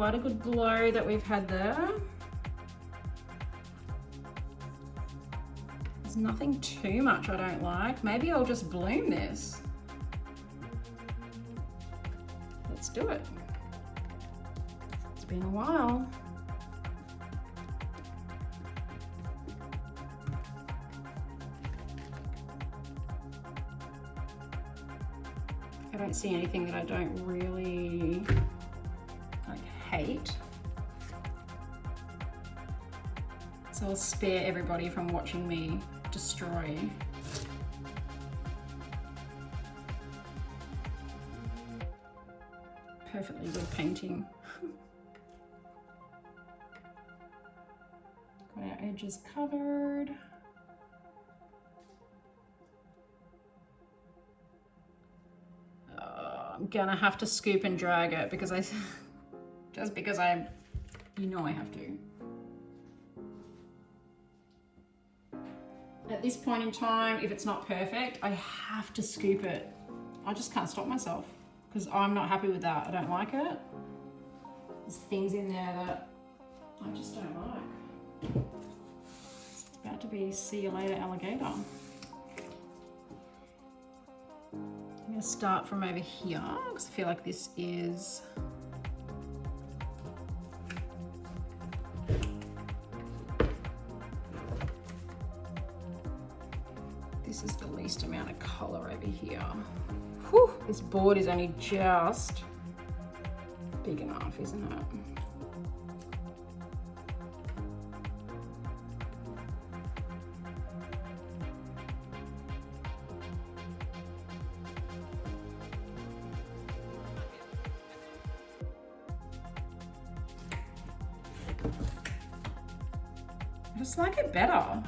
quite a good glow that we've had there. There's nothing too much I don't like. Maybe I'll just bloom this. Let's do it. It's been a while. I don't see anything that I don't really hate. So I'll spare everybody from watching me destroy. Perfectly good painting. Got our edges covered. I'm gonna have to scoop and drag it because you know I have to. At this point in time, if it's not perfect, I have to scoop it. I just can't stop myself because I'm not happy with that. I don't like it. There's things in there that I just don't like. It's about to be see you later, alligator. I'm gonna start from over here because I feel like this is the least amount of color over here. Whew, this board is only just big enough, isn't it? I just like it better.